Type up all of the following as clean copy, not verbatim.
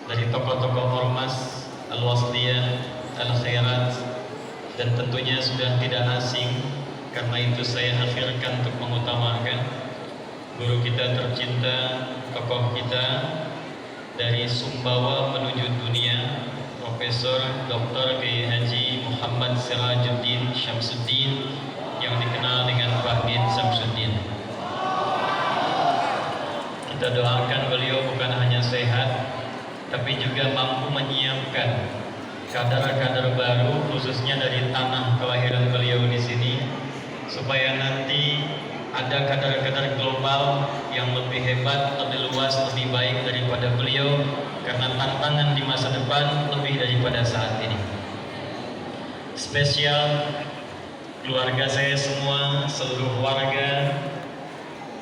dari tokoh-tokoh ormas Al-Wasliyah, Al-Khairat, dan tentunya sudah tidak asing. Karena itu saya akhirkan untuk mengutamakan guru kita tercinta, tokoh kita dari Sumbawa menuju dunia, Profesor Dr. Kiai Haji Muhammad Sirajuddin Syamsuddin yang dikenal dengan Pak Din Syamsuddin. Kita doakan beliau bukan hanya sehat, tapi juga mampu menyiapkan kader-kader baru, khususnya dari tanah kelahiran beliau di sini, supaya nanti ada kader-kader global yang lebih hebat, lebih luas, lebih baik daripada beliau, karena tantangan di masa depan lebih daripada saat ini. Spesial keluarga saya semua, seluruh warga,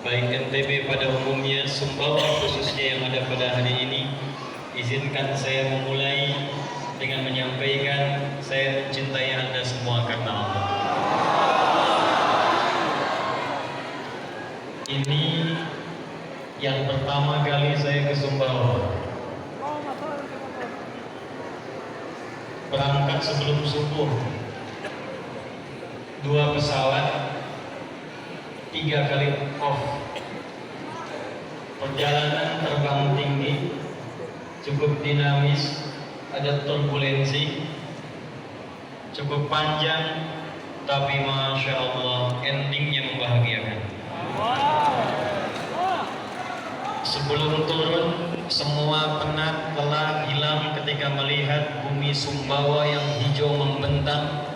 baik NTB pada umumnya, Sumbawa khususnya yang ada pada hari ini, izinkan saya memulai dengan menyampaikan saya mencintai Anda semua karena Allah. Ini yang pertama kali saya ke Sumbawa. Berangkat sebelum subuh, 2 pesawat, 3 kali off. Perjalanan terbang tinggi, cukup dinamis, ada turbulensi, cukup panjang, tapi Masya Allah endingnya membahagiakan. Sebelum turun, semua penat, lelah, hilang ketika melihat bumi Sumbawa yang hijau membentang.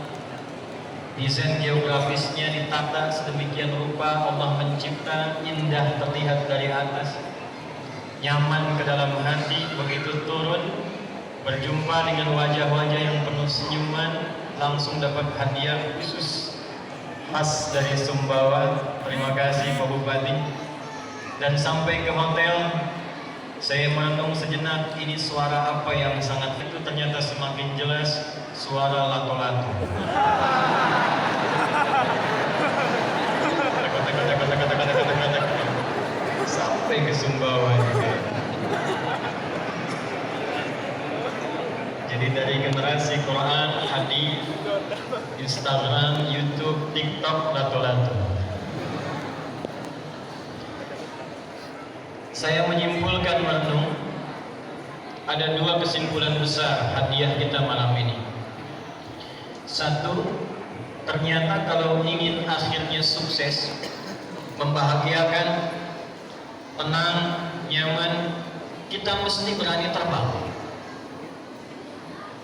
Desain geografisnya ditata sedemikian rupa, Allah mencipta indah terlihat dari atas, nyaman ke dalam hati. Begitu turun, berjumpa dengan wajah-wajah yang penuh senyuman, langsung dapat hadiah khusus khas dari Sumbawa. Terima kasih Pak Bupati. Dan sampai ke hotel, saya merenung sejenak, ini suara apa yang sangat itu, ternyata semakin jelas suara lato-lato. Sampai ke Sumbawa juga. Jadi dari generasi Quran, hadis, Instagram, YouTube, TikTok, lato-lato. Saya menyimpulkan merenung, ada 2 kesimpulan besar hadiah kita malam ini. 1, ternyata kalau ingin akhirnya sukses, membahagiakan, tenang, nyaman, kita mesti berani terbang,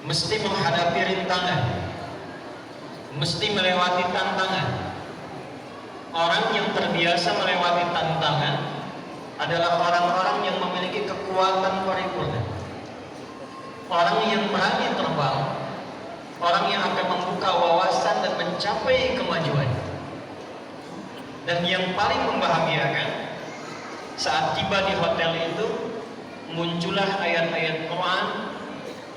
mesti menghadapi rintangan, mesti melewati tantangan. Orang yang terbiasa melewati tantangan adalah orang-orang yang memiliki kekuatan paripurna. Orang yang berani terbang, orang yang akan membuka wawasan dan mencapai kemajuan. Dan yang paling membahagiakan, saat tiba di hotel itu, muncullah ayat-ayat Quran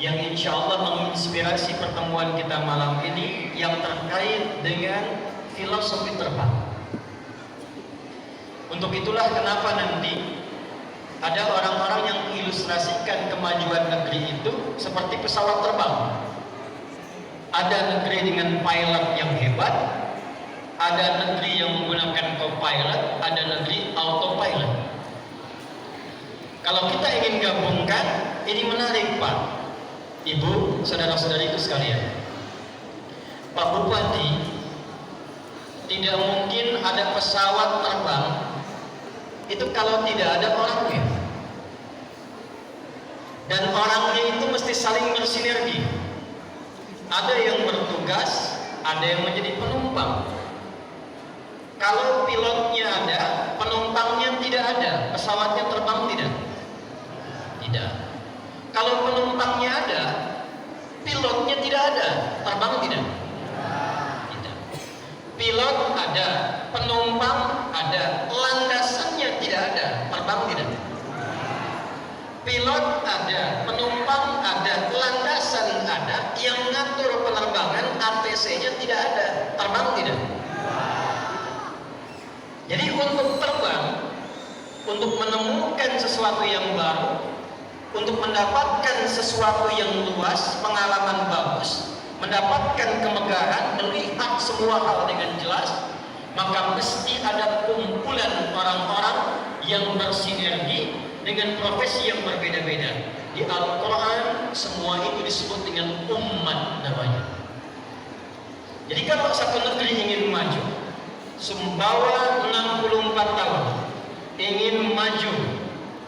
yang insya Allah menginspirasi pertemuan kita malam ini, yang terkait dengan filosofi terbang. Untuk itulah kenapa nanti ada orang-orang yang mengilustrasikan kemajuan negeri itu seperti pesawat terbang. Ada negeri dengan pilot yang hebat, ada negeri yang menggunakan co-pilot, ada negeri autopilot. Kalau kita ingin gabungkan, ini menarik Pak, Ibu, saudara-saudariku sekalian. Pak Bupati, tidak mungkin ada pesawat terbang itu kalau tidak ada orangnya. Dan orangnya itu mesti saling bersinergi. Ada yang bertugas, ada yang menjadi penumpang. Kalau pilotnya ada, penumpangnya tidak ada, pesawatnya terbang tidak? Tidak. Kalau penumpangnya ada, pilotnya tidak ada, terbang tidak? Tidak. Pilot ada, penumpang ada, landasannya tidak ada, terbang tidak? Pilot ada, penumpang ada, landasan ada, yang mengatur penerbangan ATC-nya tidak ada, terbang tidak? Jadi untuk terbang, untuk menemukan sesuatu yang baru, untuk mendapatkan sesuatu yang luas, pengalaman bagus, mendapatkan kemegahan, melihat semua hal dengan jelas, maka mesti ada kumpulan orang-orang yang bersinergi dengan profesi yang berbeda-beda. Di Al-Quran semua itu disebut dengan umat namanya. Jadi kalau satu negeri ingin maju, Sumbawa 64 tahun ingin maju,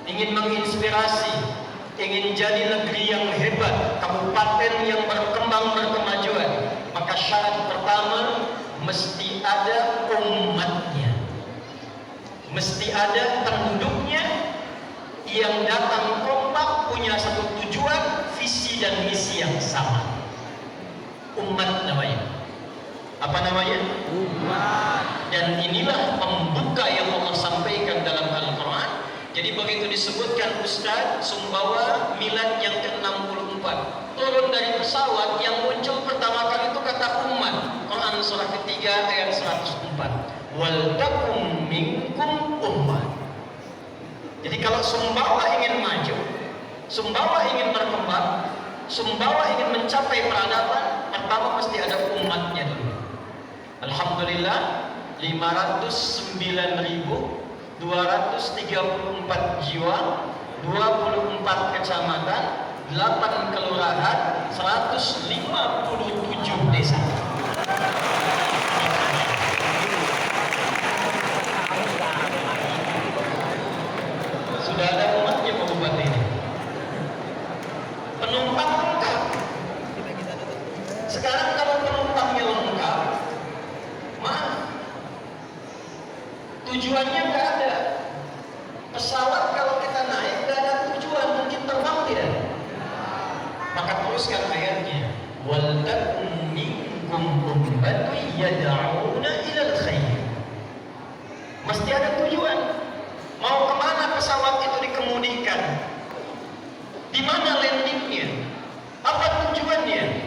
ingin menginspirasi, ingin jadi negeri yang hebat, kabupaten yang berkembang berkemajuan, maka syarat pertama mesti ada umatnya, mesti ada penduduknya yang datang kompak, punya satu tujuan, visi dan misi yang sama. Umat namanya. Apa namanya? Umat. Dan inilah pembuka yang Allah sampaikan dalam Al-Quran. Jadi begitu disebutkan Ustaz, Sumbawa milad yang ke-64, turun dari pesawat, yang muncul pertama kali itu kata umat. Quran surah ketiga ayat 104. Wal takum minkum ummah. Jadi kalau Sumbawa ingin maju, Sumbawa ingin berkembang, Sumbawa ingin mencapai peradaban, pertama mesti ada umatnya dulu. Alhamdulillah 509.234 jiwa, 24 kecamatan, 8 kelurahan, 157 desa. Sudah ada umatnya kabupaten ini. Penumpang lengkap. Sekarang kalau penumpangnya lengkap, maaf, tujuannya nggak ada. Pesawat kalau kita naik nggak ada tujuan, mungkin terbang tidak. Maka teruskan ayatnya. Wal takum minkum ummatun yad'una ilal khair. Mesti ada tujuan. Mau kemana pesawat itu dikemudikan? Di mana landingnya? Apa tujuannya?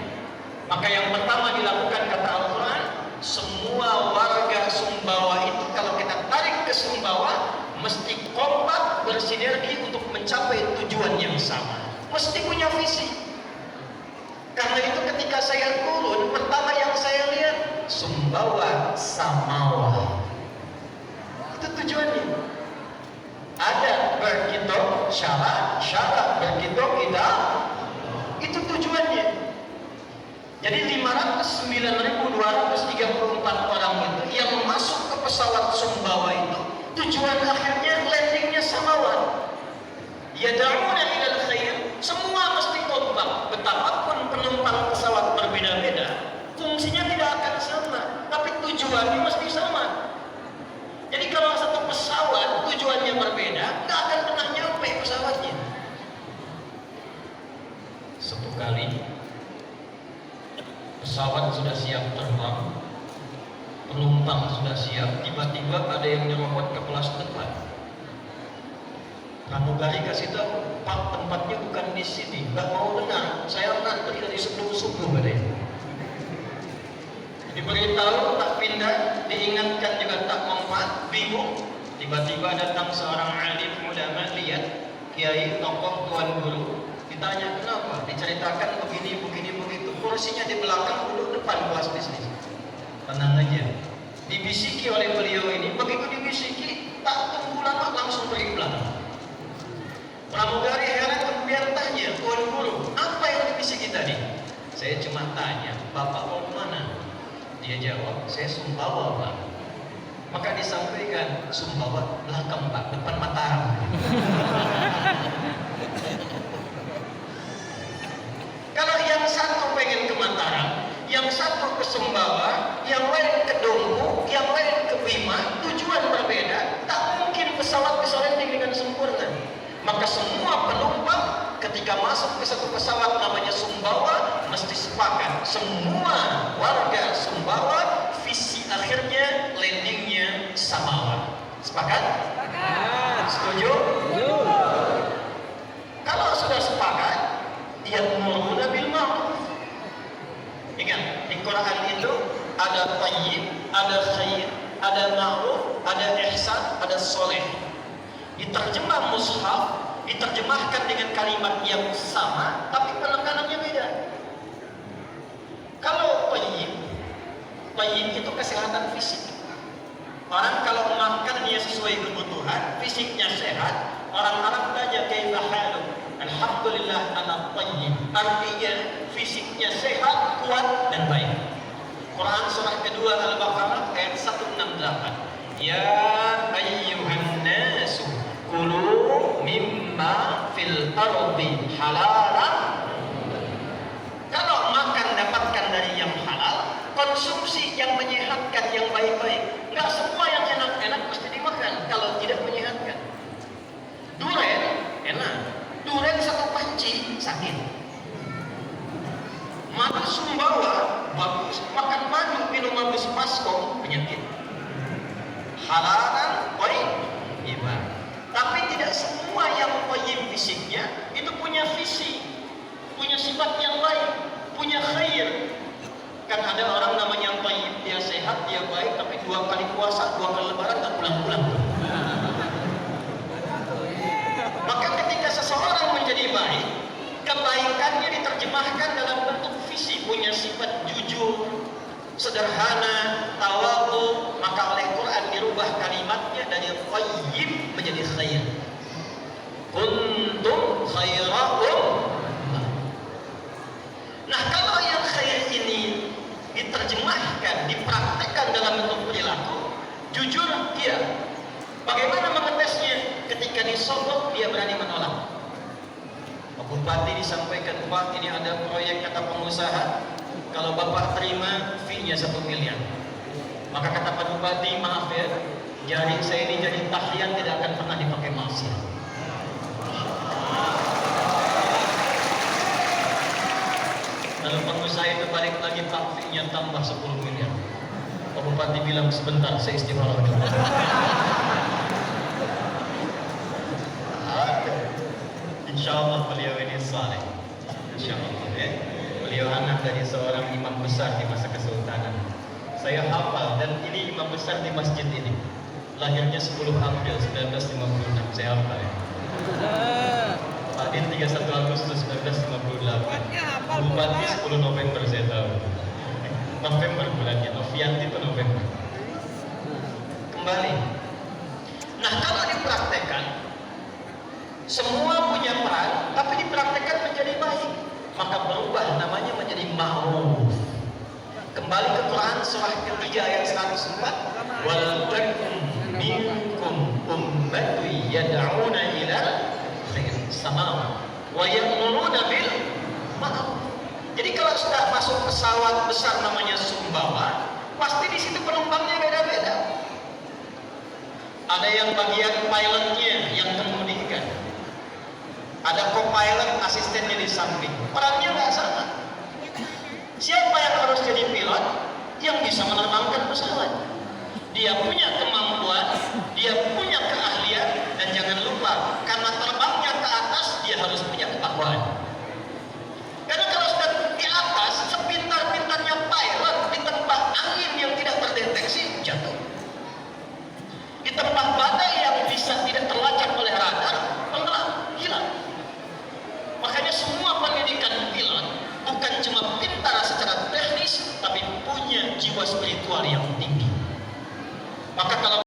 Maka yang pertama dilakukan kata Al-Quran, semua warga Sumbawa itu kalau kita tarik ke Sumbawa mesti kompak bersinergi untuk mencapai tujuan yang sama. Mesti punya visi. Karena itu ketika saya turun, pertama yang saya lihat Sumbawa Samawa. Itu tujuannya. Ada berkitab syarat berkitab kita, itu tujuannya. Jadi 509.234 orang itu yang masuk ke pesawat Sumbawa itu tujuan akhirnya landingnya Samawa. Yad'una ilal khair, semua mesti kompak. Betapapun penumpang pesawat berbeda-beda, fungsinya tidak akan sama, tapi tujuannya mesti sama. Jadi kalau satu pesawat tujuannya berbeda, nggak akan pernah nyampe pesawatnya. Satu kali pesawat sudah siap terbang, penumpang sudah siap, tiba-tiba ada yang nyerobot ke kelas depan. Pramugari kasih tahu, Pak, tempatnya bukan di sini. Nggak mau dengar, saya ngantri dari subuh-subuh katanya. Diberitahu tak pindah, diingatkan juga tak mempan, bingung. Tiba-tiba datang seorang alim ulama, lihat kiai, tokoh, tuan guru, ditanya kenapa, diceritakan begini begitu, kursinya di belakang, duduk depan kelas bisnis. Tenang aja, dibisiki oleh beliau ini, begitu dibisiki tak tunggu lama langsung pergi belakang. Pramugari heran kemudian tanya, tuan guru, apa yang dibisiki tadi? Saya cuma tanya, bapak mau kemana? Dia jawab, saya Sumbawa, Pak. Maka disampaikan, Sumbawa belakang, Pak, depan Mataram. Kalau yang satu pengen ke Mataram, yang satu ke Sumbawa, yang lain ke Dompu, yang lain ke Bima, tujuan berbeda, tak mungkin pesawat bisa landing dengan sempurna. Maka semua penumpang ketika masuk ke satu pesawat namanya Sumbawa mesti sepakat, semua warga Sumbawa visi akhirnya landingnya Samawa. Sepakat? Setuju? Kalau sudah sepakat, ya'muruna bil ma'ruf. Ingat, di Quran itu ada thayyib, ada khair, ada ma'ruf, ada ihsan, ada soleh. Diterjemah mushaf diterjemahkan dengan kalimat yang sama, tapi penekanannya beda. Kalau tayyib itu kesehatan fisik. Orang kalau makannya sesuai kebutuhan, fisiknya sehat, orang Arab tanya kaifa haluk? Alhamdulillah ana tayyib. Artinya fisiknya sehat, kuat dan baik. Quran surah kedua Al-Baqarah ayat 168. Ya ayyuhan nasu kulu mimma fil ardi halalan. Kalau makan dapatkan dari yang halal, konsumsi yang menyehatkan, yang baik-baik. Enggak semua yang enak-enak mesti dimakan kalau tidak menyehatkan. Duren enak, duren satu panci sakit. Madu sumbawa bagus, makan madu minum madu baskom penyakit. Halalan baik, iya. Tapi tidak semua yang baik fisiknya itu punya visi, punya sifat yang baik, punya khair. Kan ada orang namanya tayyib, dia sehat, dia baik, tapi 2 kali puasa, 2 kali lebaran tak pulang-pulang. Maka ketika seseorang menjadi baik, kebaikannya diterjemahkan dalam bentuk visi, punya sifat jujur, sederhana, tawadhu, maka oleh Quran dirubah kalimatnya dari tayyib menjadi khair. Kuntum khaira ummah. Nah, kalau yang khair ini diterjemahkan, dipraktekkan dalam bentuk perilaku, jujur dia. Bagaimana mengetesnya? Ketika disogok dia berani menolak. Pak Bupati disampaikan, Pak, ini ada proyek kata pengusaha, kalau Bapak terima fee-nya 1 miliar. Maka kata Pak Bupati, maaf ya, jari saya ini jadi tahyan tidak akan pernah dipakai maksiat. Lalu pengusaha itu balik lagi, Pak, fee-nya tambah 10 miliar. Pak Bupati bilang, sebentar, saya istikharah dulu. Insya Allah beliau ini saleh. Insya Allah ya. Beliau anak dari seorang imam besar di masa kesultanan. Saya hafal, dan ini imam besar di masjid ini. Lahirnya 10 April 1956. Saya hafal ya. Pak Din 31 Agustus 1958. Bupati 10 November saya tahu. November bulannya, Novianti itu November. Kembali. Nah, kalau dipraktekkan, semua punya peran, tapi dipraktekkan menjadi baik, maka berubah namanya menjadi ma'ruf. Kembali ke Quran surah ketiga ayat 104. Wal takum minkum ummatun yad'una ila khair sama wa ya'muruna bil ma'ruf. Jadi kalau sudah masuk pesawat besar namanya Sumbawa, pasti di situ penumpangnya beda-beda. Ada yang bagian pilotnya yang kemudikan, ada co-pilot, asistennya di samping. Perannya nggak sama. Siapa yang harus jadi pilot? Yang bisa menerbangkan pesawat. Dia punya kemampuan, dia punya